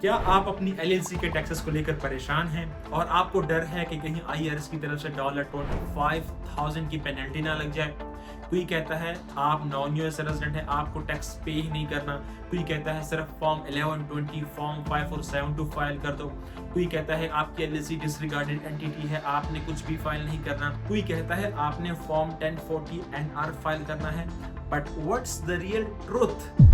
क्या आप अपनी एलएलसी के टैक्सेस को लेकर परेशान हैं और आपको डर है कि कहीं आईआरएस की तरफ से $25,000 की पेनल्टी ना लग जाए? कोई कहता है आप नॉन यूएस रेजिडेंट हैं, आपको टैक्स पे ही नहीं करना। कोई कहता है सिर्फ फॉर्म 11, 20, फॉर्म 5 और 7 फाइल कर दो। कोई कहता है आपकी एलएलसी डिसरिगार्डेड एंटिटी है, आपने कुछ भी फाइल नहीं करना। कोई कहता है आपने फॉर्म 1040 एनआर फाइल करना है। But what's the real truth?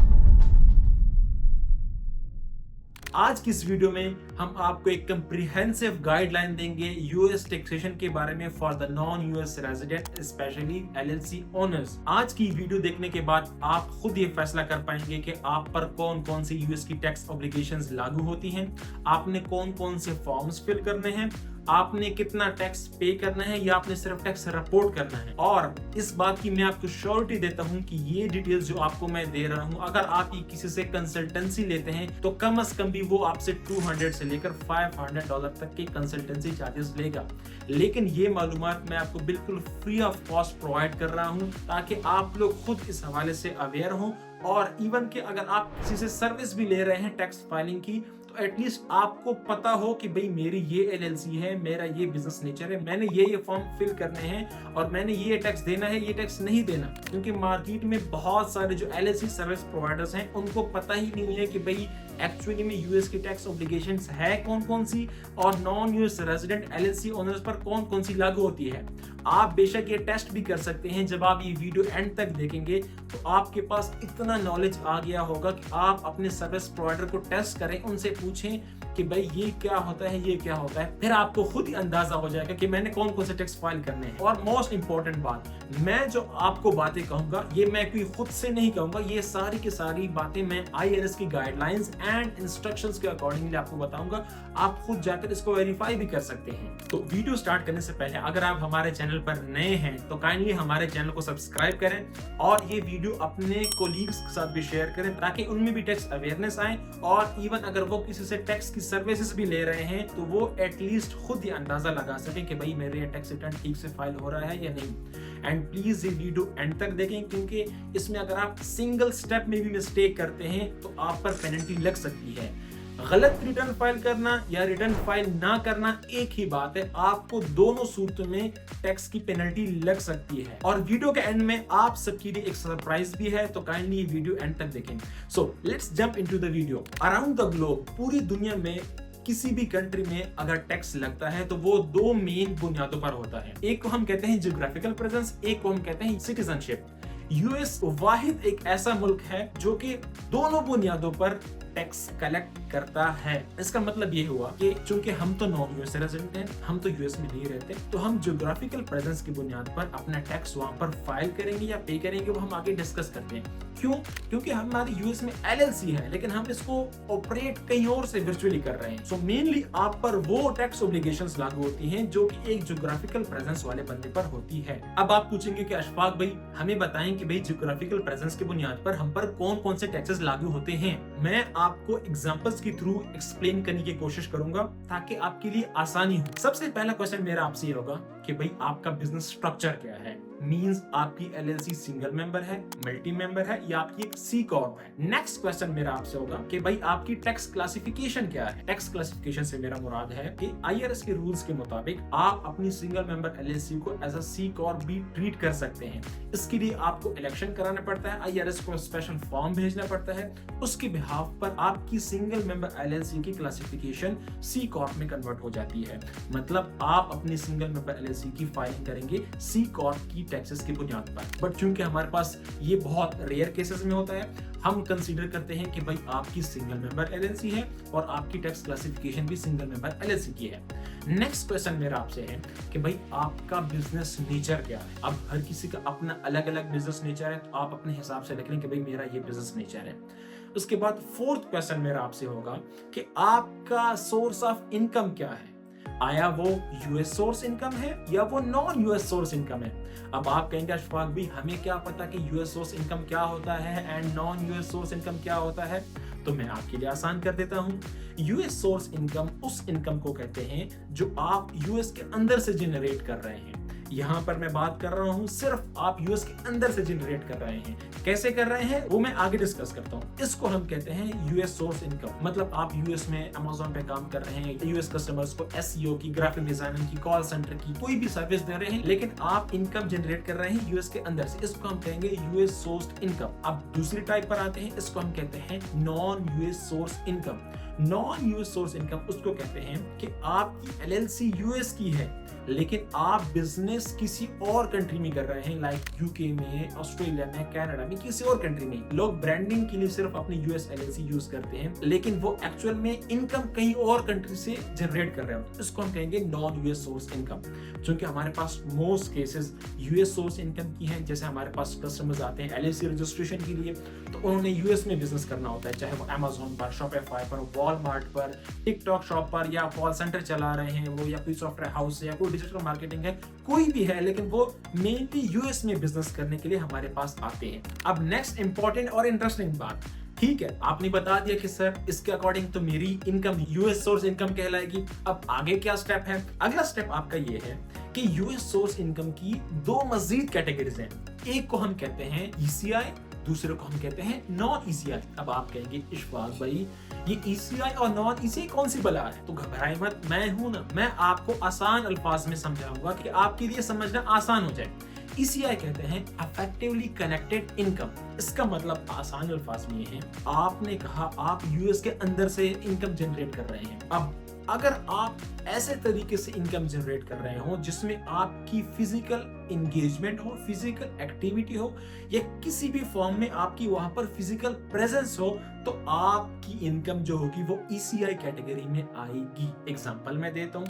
आज की इस वीडियो में हम आपको एक कंप्रिहेंसिव गाइडलाइन देंगे यूएस टैक्सेशन के बारे में for the non US resident, specially LLC owners. आज की वीडियो देखने के बाद आप खुद ये फैसला कर पाएंगे कि आप पर कौन कौन सी यूएस की टैक्स ऑब्लिगेशंस लागू होती हैं, आपने कौन कौन से फॉर्म्स फिल करने हैं, आपने कितना टैक्स पे करना है या आपने सिर्फ टैक्स रिपोर्ट करना है। और इस बात की मैं आपको श्योरिटी देता हूं कि ये डिटेल्स जो आपको मैं दे रहा हूं, अगर आप ये किसी से कंसल्टेंसी लेते हैं तो कम से कम भी वो आपसे $200 से लेकर $500 तक के कंसल्टेंसी चार्जेस लेगा। लेकिन ये मालूमात मैं आपको बिल्कुल फ्री ऑफ कॉस्ट प्रोवाइड कर रहा हूं ताकि आप लोग खुद इस हवाले से अवेयर हों, और इवन कि अगर आप किसी से सर्विस भी ले रहे हैं टैक्स फाइलिंग की, तो एटलीस्ट आपको पता हो कि भाई मेरी ये एलएलसी है, मेरा ये बिजनेस नेचर है, मैंने ये फॉर्म फिल करने हैं और मैंने ये टैक्स देना है, ये टैक्स नहीं देना। क्योंकि मार्केट में बहुत सारे जो एलएलसी सर्विस प्रोवाइडर्स हैं उनको पता ही नहीं है कि भाई एक्चुअली में यूएस की टैक्स ऑब्लिगेशंस है कौन कौन सी और non US resident LLC owners पर कौन कौन सी लागू होती है। आप बेशक ये टेस्ट भी कर सकते हैं, जब आप ये वीडियो एंड तक देखेंगे तो आपके पास इतना नॉलेज आ गया होगा कि आप अपने सर्विस प्रोवाइडर को टेस्ट करें, उनसे पूछें कि भाई ये क्या होता है, ये क्या होता है, फिर आपको खुद ही अंदाजा हो जाएगा कि मैंने कौन कौन से टैक्स फाइल करने हैं। और मोस्ट इंपॉर्टेंट बात, मैं जो आपको बातें कहूंगा ये मैं कोई खुद से नहीं कहूंगा, ये सारी की सारी बातें मैं आईआरएस की गाइडलाइंस एंड इंस्ट्रक्शंस के अकॉर्डिंगली आपको बताऊंगा। आप खुद जाकर इसको वेरीफाई भी कर सकते हैं। तो वीडियो स्टार्ट करने से पहले अगर आप हमारे चैनल पर नए हैं तो काइंडली हमारे चैनल को सब्सक्राइब करें और ये वीडियो अपने कोलीग्स के साथ भी शेयर करें ताकि उनमें भी टैक्स अवेयरनेस आए, और इवन अगर वो किसी से टैक्स की सर्विसेज भी ले रहे हैं तो वो एटलीस्ट खुद ही अंदाजा लगा सके कि भाई मेरे टैक्स रिटर्न ठीक से फाइल हो रहा है या नहीं। एंड प्लीज ये वीडियो एंड तक देखें, क्योंकि इसमें अगर आप सिंगल स्टेप में भी मिस्टेक करते हैं तो आप पर पेनल्टी लग सकती है। गलत रिटर्न फाइल करना या रिटर्न फाइल ना करना एक ही बात है, आपको दोनों सूरतों में टैक्स की पेनल्टी लग सकती है। और वीडियो के एंड में आप सबके लिए एक सरप्राइज भी है, तो काइंडली ये वीडियो एंड तक देखें। So let's jump into the video. Around the globe, पूरी दुनिया में किसी भी कंट्री में अगर टैक्स लगता है तो वो दो मेन बुनियादों पर होता है। एक को हम कहते हैं जियोग्राफिकल प्रेजेंस, एक को हम कहते हैं सिटीजनशिप। यूएस वाहिद एक ऐसा मुल्क है जो कि दोनों बुनियादों पर टैक्स कलेक्ट करता है। इसका मतलब ये हुआ कि चूंकि हम तो नॉन यूएस रेजिडेंट हैं, हम तो यूएस में नहीं रहते, तो हम जियोग्राफिकल प्रेजेंस की बुनियाद पर अपना टैक्स वहां पर फाइल करेंगे या पे करेंगे, वो हम आगे डिस्कस करते हैं। क्यों? क्योंकि हमारी यूएस में एलएलसी है लेकिन हम इसको ऑपरेट कहीं और से वर्चुअली कर रहे हैं। सो मेनली आप पर वो टैक्स ऑब्लिगेशंस लागू होती हैं जो कि एक जियोग्राफिकल प्रेजेंस वाले बंदे पर होती है। अब आप पूछेंगे कि अशफाक भाई हमें बताएं कि भाई जियोग्राफिकल प्रेजेंस की बुनियाद पर हम पर कौन कौन से टैक्सेस लागू होते हैं। मैं आपको एग्जांपल्स के थ्रू एक्सप्लेन करने की कोशिश करूंगा ताकि आपके लिए आसानी हो। सबसे पहला क्वेश्चन मेरा आपसे ये होगा कि भाई आपका बिजनेस स्ट्रक्चर क्या है। मींस आपकी एलएलसी सिंगल मेंबर है, मल्टी मेंबर है या आपकी एक सी कॉर्प है। नेक्स्ट क्वेश्चन मेरा आपसे होगा कि भाई आपकी टैक्स क्लासिफिकेशन क्या है। टैक्स क्लासिफिकेशन से मेरा मुराद है कि आईआरएस के रूल्स के मुताबिक आप अपनी सिंगल मेंबर एलएलसी को एज अ सी कॉर्प भी ट्रीट कर सकते हैं। इसके लिए आपको इलेक्शन कराना पड़ता है, आईआरएस को स्पेशल फॉर्म भेजना पड़ता है, उसके बिहाफ पर आपकी सिंगल मेंबर एलएलसी की क्लासिफिकेशन सी कॉर्प में कन्वर्ट हो जाती है। मतलब आप अपनी सिंगल मेंबर एलएलसी की फाइलिंग करेंगे सी कॉर्प की टैक्सेस की बुनियाद पर। बट चूंकि हमारे पास ये बहुत रेयर केसेस में होता है, हम कंसीडर करते हैं कि भाई आपकी सिंगल मेंबर एलएलसी है और आपकी टैक्स क्लासिफिकेशन भी सिंगल मेंबर एलएलसी की है। नेक्स्ट क्वेश्चन मेरा आपसे है कि भाई आपका बिजनेस नेचर क्या है। अब हर किसी का अपना अलग अलग बिजनेस नेचर है, तो आप अपने हिसाब से लिख लें कि भाई मेरा ये बिजनेस नेचर है। उसके बाद फोर्थ क्वेश्चन मेरा आपसे होगा कि आपका सोर्स ऑफ इनकम क्या है। आया वो यूएस सोर्स इनकम है या वो नॉन यूएस सोर्स इनकम है। अब आप कहेंगे अशफाक भी हमें क्या पता कि यूएस सोर्स इनकम क्या होता है and non US source income क्या होता है, तो मैं आपके लिए आसान कर देता हूं। यूएस सोर्स इनकम उस इनकम को कहते हैं जो आप यूएस के अंदर से जनरेट कर रहे हैं। यहाँ पर मैं बात कर रहा हूँ सिर्फ आप यूएस के अंदर से जनरेट कर रहे हैं। कैसे कर रहे हैं वो मैं आगे डिस्कस करता हूँ। इसको हम कहते हैं यूएस सोर्स इनकम। मतलब आप यूएस में अमेज़न पे काम कर रहे हैं, यूएस कस्टमर्स को एसईओ की, ग्राफिक डिजाइनिंग की, कॉल सेंटर की कोई भी सर्विस दे रहे हैं, लेकिन आप इनकम जनरेट कर रहे हैं यूएस के अंदर से। इसको हम कहेंगे यूएस सोर्स्ड इनकम। अब दूसरी टाइप पर आते हैं, इसको हम कहते हैं non US source income. Non US source income उसको कहते हैं कि आपकी एलएलसी यूएस की है, लेकिन आप बिजनेस किसी और कंट्री में कर रहे हैं, लाइक यूके में, ऑस्ट्रेलिया में, कनाडा में, किसी और कंट्री में। लोग ब्रांडिंग के लिए सिर्फ अपनी यूएस एलएलसी यूज करते हैं, लेकिन वो एक्चुअल में इनकम कहीं और कंट्री से जनरेट कर रहे हैं। इसको हम कहेंगे नॉन यूएस सोर्स इनकम। क्योंकि हमारे पास most cases US source income की हैं। जैसे हमारे पास कस्टमर्स आते हैं एलएलसी रजिस्ट्रेशन के लिए, तो उन्होंने यूएस में बिजनेस करना होता है, चाहे वो अमेज़न पर, शॉपिफाई पर, वॉलमार्ट पर, टिकटॉक शॉप पर, या कॉल सेंटर चला रहे हैं वो, या कोई सॉफ्टवेयर हाउस है, या कोई डिजिटल मार्केटिंग है, कोई भी है, लेकिन वो मेनली यूएस में बिजनेस करने के लिए हमारे पास आते हैं। अब नेक्स्ट इंपॉर्टेंट और इंटरेस्टिंग बात, ठीक है आपने बता दिया कि सर इसके अकॉर्डिंग तो मेरी इनकम यूएस सोर्स इनकम कहलाएगी। अब आगे क्या स्टेप है? अगला स्टेप आपका ये है कि यूएस सोर्स इनकम की दो मजीद कैटेगरीज हैं। एक को हम कहते हैं ईसीआई, दूसरे को हम कहते हैं नॉन ईसीआई। अब आप कहेंगे इशफाक भाई ये ईसीआई और नॉन ईसीआई कौन सी बला है? तो घबराए मत, मैं हूं ना, मैं आपको आसान अल्फाज में समझाऊंगा कि आपके लिए समझना आसान हो जाए। ईसीआई कहते हैं अफेक्टिवली कनेक्टेड इनकम। इसका मतलब आसान अल्फाज में ये है, आपने कहा आप यूएस के अंदर से इनकम जनरेट कर रहे हैं। अब अगर आप ऐसे तरीके से इनकम जनरेट कर रहे हो जिसमें आपकी फिजिकल इंगेजमेंट हो, फिजिकल एक्टिविटी हो, या किसी भी फॉर्म में आपकी वहां पर फिजिकल प्रेजेंस हो, तो आपकी इनकम जो होगी वो ईसीआई कैटेगरी में आएगी। एग्जांपल मैं देता हूँ,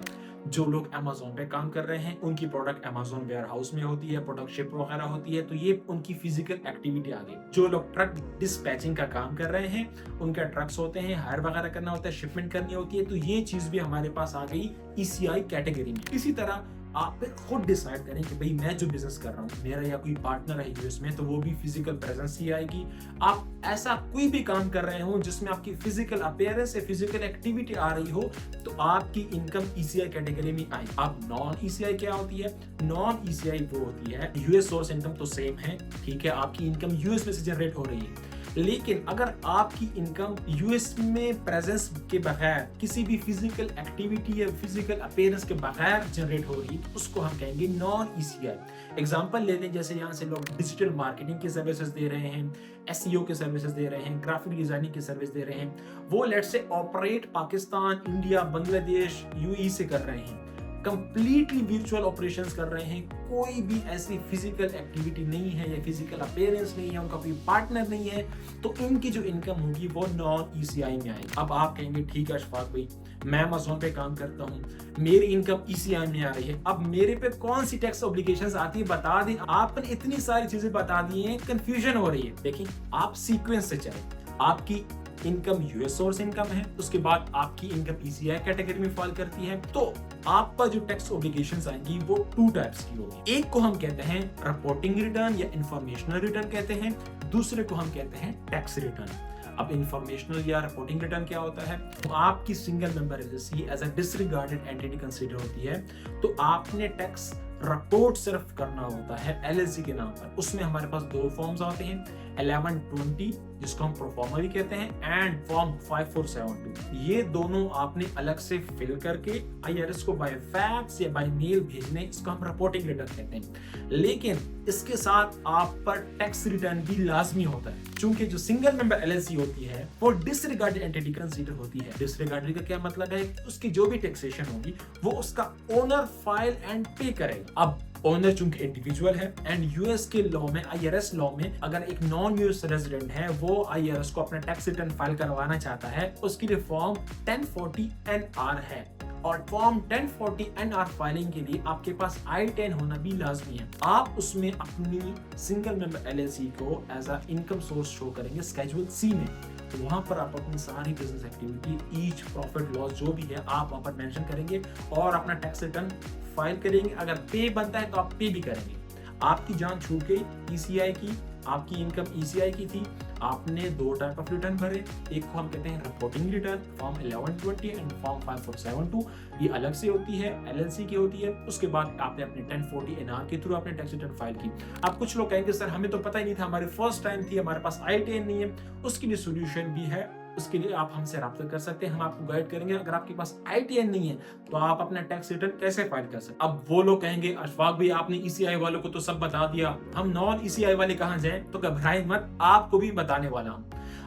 जो लोग अमेज़न पे काम कर रहे हैं उनकी प्रोडक्ट अमेज़न वेयर हाउस में होती है, प्रोडक्ट शिप वगैरह होती है, तो ये उनकी फिजिकल एक्टिविटी आ गई। जो लोग ट्रक डिस्पैचिंग का काम कर रहे हैं, उनके ट्रक्स होते हैं, हायर वगैरह करना होता है, शिपमेंट करनी होती है, तो ये चीज भी हमारे पास आ गई ईसीआई कैटेगरी में। इसी तरह आप फिर खुद डिसाइड करें कि भाई मैं जो बिजनेस कर रहा हूँ, मेरा या कोई पार्टनर है यूएस में, तो वो भी फिजिकल प्रेजेंस ही आएगी। आप ऐसा कोई भी काम कर रहे हो जिसमें आपकी फिजिकल अपीयरेंस या फिजिकल एक्टिविटी आ रही हो, तो आपकी इनकम ईसीआई कैटेगरी में आएगी। अब नॉन ईसीआई क्या होती है? नॉन ईसीआई वो होती है, यूएस सोर्स इनकम तो सेम है, ठीक है, आपकी इनकम यूएस में से जनरेट हो रही है, लेकिन अगर आपकी इनकम यूएस में प्रेजेंस के बगैर, किसी भी फिजिकल एक्टिविटी या फिजिकल अपीयरेंस के बगैर जनरेट हो रही, उसको हम कहेंगे नॉन ईसीआई। एग्जांपल ले लें, जैसे यहाँ से लोग डिजिटल मार्केटिंग की सर्विसेज दे रहे हैं, एसईओ के सर्विसेज दे रहे हैं, ग्राफिक डिजाइनिंग की सर्विस दे रहे हैं, वो let's say operate Pakistan, India, Bangladesh, UAE से कर रहे हैं, कंप्लीटली वर्चुअल ऑपरेशंस कर रहे हैं, कोई भी ऐसी फिजिकल एक्टिविटी नहीं है या फिजिकल अपीयरेंस नहीं है, उनका कोई पार्टनर नहीं है, तो इनकी जो इनकम होगी वो नॉन ईसीआई में आएगी। अब आप कहेंगे ठीक है अशफाक भाई, मैं अमेज़न पे काम करता हूँ, मेरी इनकम ईसीआई में आ रही है, अब मेरे पे कौन सी टैक्स ऑब्लिगेशंस आती है बता दें। आपने इतनी सारी चीजें बता दी हैं, कंफ्यूजन हो रही है। देखिए आप सीक्वेंस से चलें, आपकी इनकम यूएस सोर्स इनकम है, उसके बाद आपकी इनकम ईसीआई कैटेगरी में फॉल करती है, तो आप पर जो टैक्स ऑब्लिगेशंस आएंगी वो टू टाइप्स की होगी। एक को हम कहते हैं रिपोर्टिंग रिटर्न या इंफॉर्मेशनल रिटर्न कहते हैं, दूसरे को हम कहते हैं टैक्स रिटर्न। अब इंफॉर्मेशनल या रिपोर्टिंग रिटर्न क्या होता है? तो आपकी single member LLC as a disregarded entity consider होती है, तो आपने टैक्स रिपोर्ट सिर्फ करना होता है एलएलसी के नाम पर। उसमें हमारे पास दो फॉर्म्स आते हैं, 1120 जिसको हम प्रोफॉर्मा भी कहते हैं, एंड फॉर्म 5472। ये दोनों आपने अलग से फिल करके आईआरएस को बाय फैक्स या बाय मेल भेजने, इसको हम रिपोर्टिंग रिटर्न कहते हैं। लेकिन इसके साथ आप पर टैक्स रिटर्न भी लाजमी होता है, क्योंकि जो सिंगल मेंबर एलएलसी होती है वो डिसरिगार्डेड एंटिटी कंसीडर होती है। डिसरिगार्डेड का क्या मतलब है? उसकी जो भी टैक्सेशन होगी वो उसका ओनर फाइल एंड पे करेगा। अब ओनर चूंकि इंडिविजुअल है, एंड यूएस के लॉ में, आईआरएस लॉ में, अगर एक नॉन यूएस रेजिडेंट है वो आईआरएस को अपना टैक्स रिटर्न फाइल करवाना चाहता है, उसके लिए फॉर्म 1040 एनआर है, और फॉर्म 1040 एनआर फाइलिंग के लिए आपके पास I-10 होना भी लाजमी है। आप उसमें अपनी सिंगल मेंबर एलएलसी को as a income source show करेंगे स्केड्यूल सी में, तो वहां पर आप अपनी सारी business activity, each profit loss जो भी है आप वहां पर मेंशन करेंगे और अपना टैक्स रिटर्न फाइल करेंगे। अगर पे बनता है तो आप पे भी करेंगे। आपकी जान छूट गई ईसीआई की, आपकी इनकम ईसीआई की थी, आपने दो टाइप ऑफ रिटर्न भरे, एक को हम कहते हैं reporting return form 1120 and form 5472, ये अलग से होती है, एलएलसी की होती है। उसके बाद आपने अपने 1040 एनआर के थ्रू आपने टैक्स रिटर्न फाइल की। अब कुछ लोग कहेंगे सर हमें तो पता ही नहीं था, हमारी फर्स्ट टाइम थी, हमारे पास ITN नहीं है। उसके लिए सोल्यूशन भी है, उसके लिए आप हमसे राब्ता कर सकते हैं, हम आपको गाइड करेंगे। अगर आपके पास ITN नहीं है तो आप अपना टैक्स रिटर्न कैसे फाइल कर सकते हैं। अब वो लोग कहेंगे अशफाक भाई आपने ECI वालों को तो सब बता दिया, हम नॉन ECI वाले कहां जाएं? तो घबराएं मत, आपको भी बताने वाला हूं।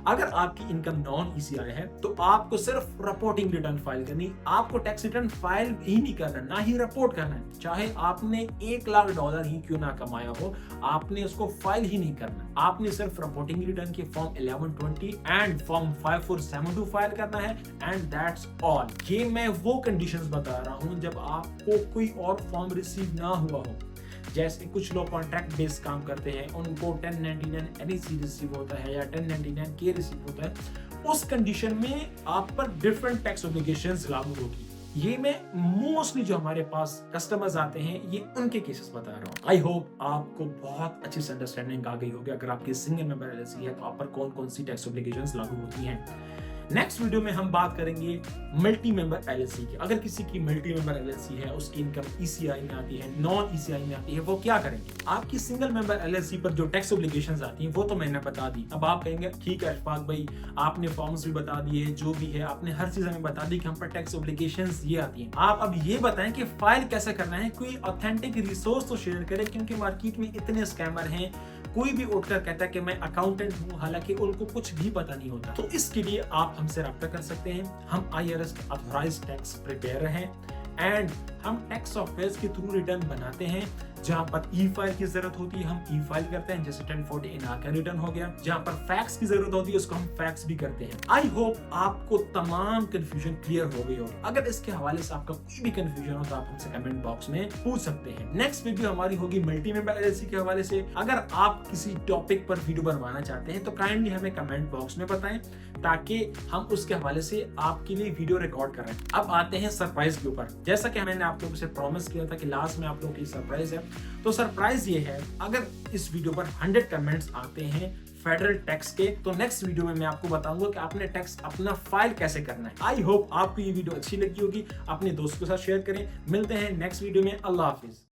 अगर आपकी इनकम नॉन ECI है तो आपको सिर्फ रिपोर्टिंग रिटर्न फाइल करनी, आपको टैक्स रिटर्न फाइल ही नहीं करना, ना ही रिपोर्ट करना है। चाहे आपने $1 लाख ही क्यों ना कमाया हो, आपने उसको फाइल ही नहीं करना। आपने सिर्फ रिपोर्टिंग रिटर्न के फॉर्म 1120 एंड फॉर्म 5472 फाइल करना है एंड दैट्स ऑल। ये मैं वो कंडीशंस बता रहा हूं जब आपको कोई और फॉर्म रिसीव ना हुआ हो। जैसे कुछ लोग कॉन्ट्रैक्ट बेस्ड काम करते हैं, उनको 1099 NEC रिसीव होता है या 1099 के रिसीव होता है, उस कंडीशन में आप पर डिफरेंट टैक्स ऑब्लिगेशंस लागू होगी। ये मैं मोस्टली जो हमारे पास कस्टमर्स आते हैं ये उनके केसेस बता रहा हूँ। आई होप आपको बहुत अच्छी से अंडरस्टैंडिंग आ गई होगी अगर आपकी सिंगल मेंबर LLC है तो आप पर कौन कौन सी टैक्स ऑब्लिगेशंस लागू होती हैं। नेक्स्ट वीडियो में हम बात करेंगे मल्टी मेंबर LLC की। अगर किसी की मल्टी मेंबर LLC है, उसकी इनकम ECI में आती है, नॉन ECI में आती है, वो क्या करेंगे। आपकी सिंगल मेंबर LLC पर जो टैक्स ऑब्लिगेशंस आती हैं वो तो मैंने बता दी। अब आप कहेंगे ठीक है अशफाक भाई आपने फॉर्म्स भी बता दिए, जो भी है आपने हर चीज हमें बता दी कि हम पर टैक्स ऑब्लिगेशंस ये आती हैं। आप अब ये बताएं कि फाइल कैसे करना है, कोई ऑथेंटिक रिसोर्स तो शेयर करें, क्योंकि मार्केट में इतने स्कैमर हैं। कोई भी उठकर कहता है कि मैं अकाउंटेंट हूं, हालांकि उनको कुछ भी पता नहीं होता। तो इसके लिए आप हमसे राब्ता कर सकते हैं। हम IRS ऑथराइज्ड टैक्स प्रिपेयर हैं एंड हम टैक्स सॉफ्टवेयर के थ्रू रिटर्न बनाते हैं। जहां पर E-फाइल की जरूरत होती है हम E-फाइल करते हैं, जैसे 1040 NR का रिटर्न हो गया। जहां पर फैक्स की जरूरत होती है उसको हम फैक्स भी करते हैं। आई होप आपको तमाम कंफ्यूजन क्लियर हो गई होगी। अगर इसके हवाले से आपका कोई भी कंफ्यूजन हो तो आप हमसे कमेंट बॉक्स में पूछ सकते हैं। नेक्स्ट वीडियो हमारी होगी मल्टी मेंबर LLC के हवाले से। अगर आप किसी टॉपिक पर वीडियो बनवाना चाहते हैं तो काइंडली हमें कमेंट बॉक्स में बताएं ताकि हम उसके हवाले से आपके लिए वीडियो रिकॉर्ड करें। अब आते हैं सरप्राइज के ऊपर। जैसा कि मैंने आप लोगों से प्रॉमिस किया था कि लास्ट में आप लोगों की सरप्राइज है, तो सरप्राइज ये है अगर इस वीडियो पर 100 कमेंट्स आते हैं फेडरल टैक्स के, तो नेक्स्ट वीडियो में मैं आपको बताऊंगा कि आपने टैक्स अपना फाइल कैसे करना है। आई होप आपको ये वीडियो अच्छी लगी होगी, अपने दोस्तों के साथ शेयर करें। मिलते हैं नेक्स्ट वीडियो में। अल्लाह हाफिज।